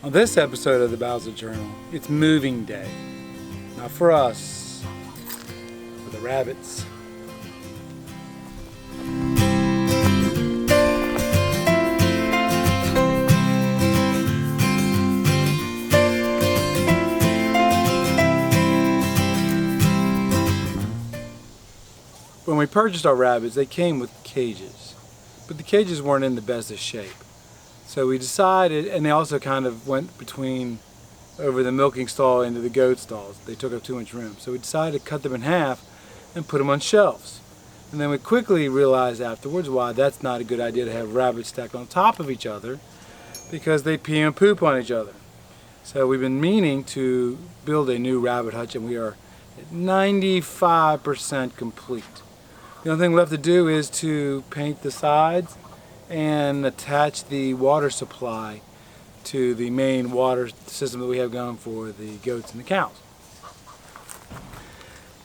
On this episode of the Bowser Journal, it's moving day. Not for us, for the rabbits. When we purchased our rabbits, they came with cages, but the cages weren't in the best of shape. So we decided, and they also kind of went between over the milking stall into the goat stalls. They took up too much room. So we decided to cut them in half and put them on shelves. And then we quickly realized afterwards why that's not a good idea to have rabbits stacked on top of each other, because they pee and poop on each other. So we've been meaning to build a new rabbit hutch, and we are at 95% complete. The only thing left to do is to paint the sides and attach the water supply to the main water system that we have going for the goats and the cows.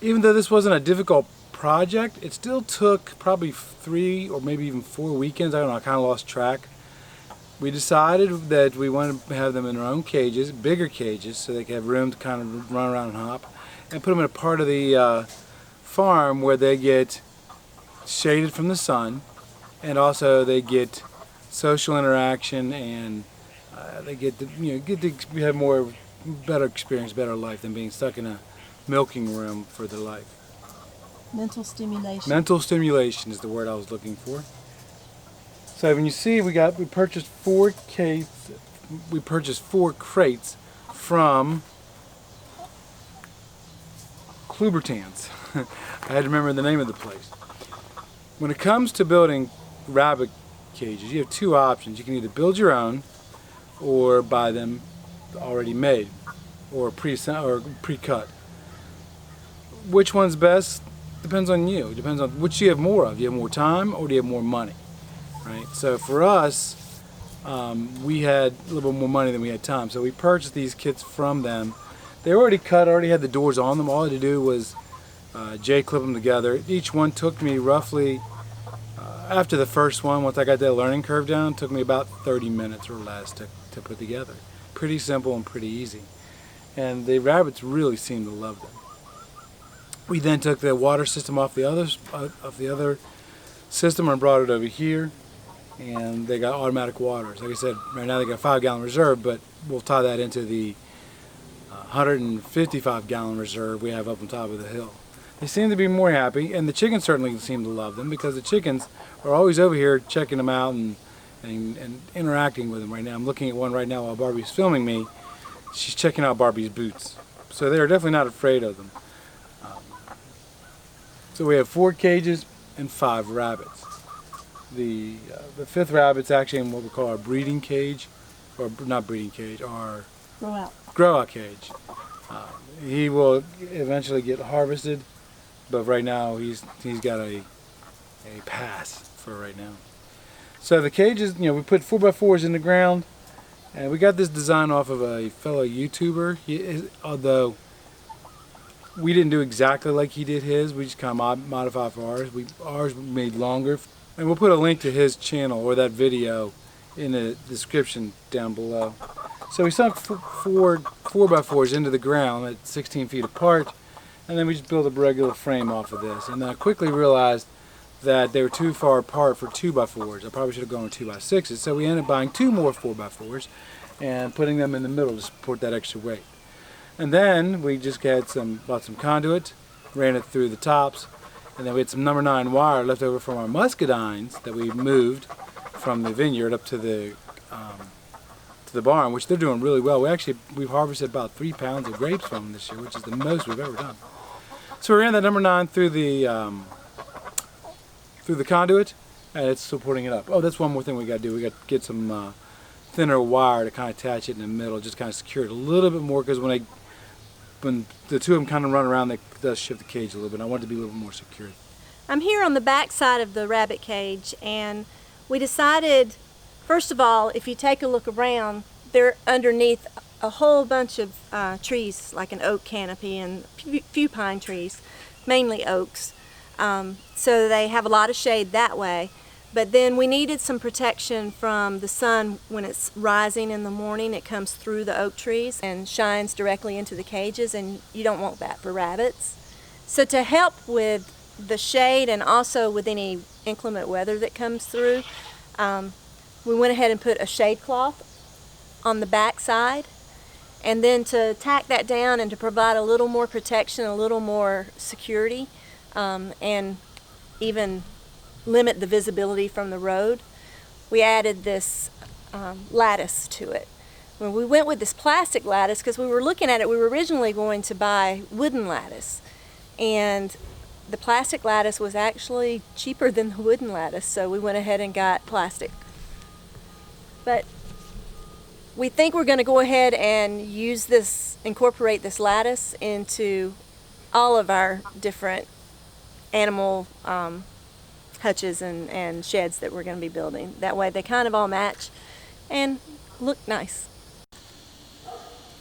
Even though this wasn't a difficult project, it still took probably 3 or maybe even 4 weekends. I don't know, I kind of lost track. We decided that we wanted to have them in their own cages, bigger cages, so they could have room to kind of run around and hop, and put them in a part of the farm where they get shaded from the sun, and also they get social interaction, and they get to, have better experience, better life than being stuck in a milking room for their life. Mental stimulation. Mental stimulation is the word I was looking for. So when you see we purchased 4 crates from Klubertans. I had to remember the name of the place. When it comes to building rabbit cages, you have 2 options. You can either build your own or buy them already made or pre-cut. Which one's best depends on you. It depends on which you have more of. Do you have more time or do you have more money? Right? So for us, we had a little bit more money than we had time. So we purchased these kits from them. They were already cut, already had the doors on them. All I had to do was J-clip them together. Each one took me roughly, after the first one, once I got that learning curve down, it took me about 30 minutes or less to put together. Pretty simple and pretty easy. And the rabbits really seemed to love them. We then took the water system off the other system and brought it over here, and they got automatic waters. Like I said, right now they got a 5-gallon reserve, but we'll tie that into the 155-gallon reserve we have up on top of the hill. They seem to be more happy, and the chickens certainly seem to love them, because the chickens are always over here checking them out and interacting with them right now. I'm looking at one right now while Barbie's filming me. She's checking out Barbie's boots. So they're definitely not afraid of them. So we have 4 cages and 5 rabbits. The 5th rabbit's actually in what we call our breeding cage, or not breeding cage, our grow out cage. He will eventually get harvested, but right now he's got a pass for right now. So the cages, we put 4x4s in the ground, and we got this design off of a fellow YouTuber. Although we didn't do exactly like he did his, we just kind of modified for ours. Ours made longer, and we'll put a link to his channel or that video in the description down below. So we sunk 4x4s into the ground at 16 feet apart, and then we just built a regular frame off of this. And then I quickly realized that they were too far apart for 2x4s. I probably should have gone with 2x6s. So we ended up buying 2 more 4x4s and putting them in the middle to support that extra weight. And then we just bought some conduit, ran it through the tops, and then we had some number 9 wire left over from our muscadines that we moved from the vineyard up to the barn, which they're doing really well. We've harvested about 3 pounds of grapes from them this year, which is the most we've ever done. So we ran that number 9 through the conduit, and it's supporting it up. Oh, that's one more thing we got to do. We got to get some thinner wire to kind of attach it in the middle, just kind of secure it a little bit more, because when the 2 of them kind of run around, they does shift the cage a little bit. I want it to be a little more secure. I'm here on the back side of the rabbit cage, and we decided, first of all, if you take a look around, they're underneath a whole bunch of trees, like an oak canopy and a few pine trees, mainly oaks. So they have a lot of shade that way. But then we needed some protection from the sun when it's rising in the morning. It comes through the oak trees and shines directly into the cages, and you don't want that for rabbits. So to help with the shade and also with any inclement weather that comes through, we went ahead and put a shade cloth on the back side. And then to tack that down and to provide a little more protection, a little more security, and even limit the visibility from the road, we added this lattice to it. When we went with this plastic lattice, because we were looking at it, we were originally going to buy wooden lattice, and the plastic lattice was actually cheaper than the wooden lattice, so we went ahead and got plastic. But we think we're going to go ahead and use this, incorporate this lattice into all of our different animal hutches and sheds that we're going to be building. That way they kind of all match and look nice.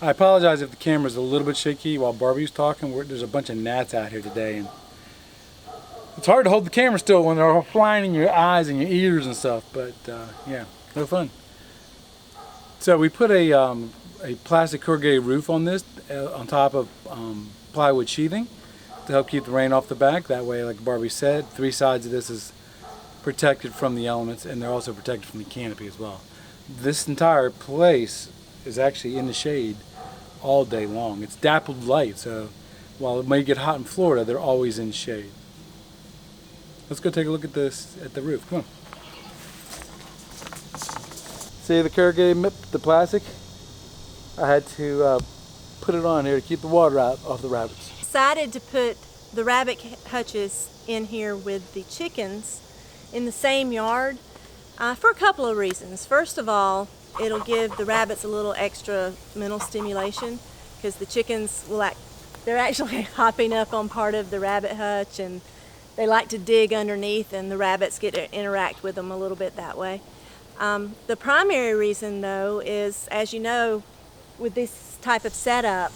I apologize if the camera's a little bit shaky while Barbie's talking. There's a bunch of gnats out here today, and it's hard to hold the camera still when they're all flying in your eyes and your ears and stuff, but yeah, no fun. So we put a plastic corrugated roof on this on top of plywood sheathing to help keep the rain off the back. That way, like Barbie said, 3 sides of this is protected from the elements, and they're also protected from the canopy as well. This entire place is actually in the shade all day long. It's dappled light, so while it may get hot in Florida, they're always in shade. Let's go take a look at this at the roof. Come on. See the corrugated, the plastic? I had to put it on here to keep the water out off the rabbits. Decided to put the rabbit hutches in here with the chickens in the same yard for a couple of reasons. First of all, it'll give the rabbits a little extra mental stimulation, because the chickens will they're actually hopping up on part of the rabbit hutch, and they like to dig underneath, and the rabbits get to interact with them a little bit that way. The primary reason, though, is, as you know, with this type of setup,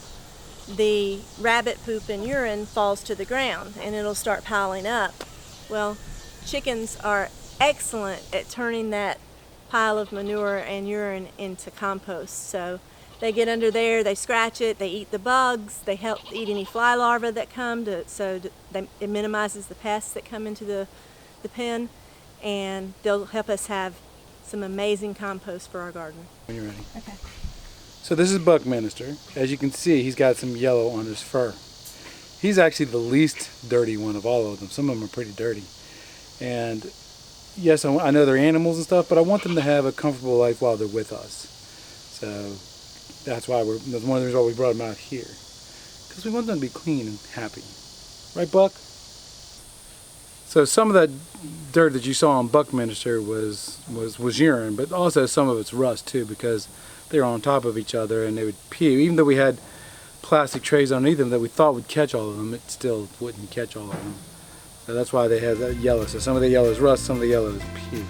the rabbit poop and urine falls to the ground and it'll start piling up. Well, chickens are excellent at turning that pile of manure and urine into compost. So they get under there, they scratch it, they eat the bugs, they help eat any fly larvae that come, it minimizes the pests that come into the pen, and they'll help us have some amazing compost for our garden. When you're ready. Okay. So this is Buckminster. As you can see, he's got some yellow on his fur. He's actually the least dirty one of all of them. Some of them are pretty dirty. And yes, I know they're animals and stuff, but I want them to have a comfortable life while they're with us. So that's one of the reasons why we brought them out here. Because we want them to be clean and happy. Right, Buck? So some of that dirt that you saw on Buckminster was urine, but also some of it's rust too, because they were on top of each other and they would pee. Even though we had plastic trays underneath them that we thought would catch all of them, it still wouldn't catch all of them. So that's why they have that yellow. So some of the yellow is rust, some of the yellow is pee.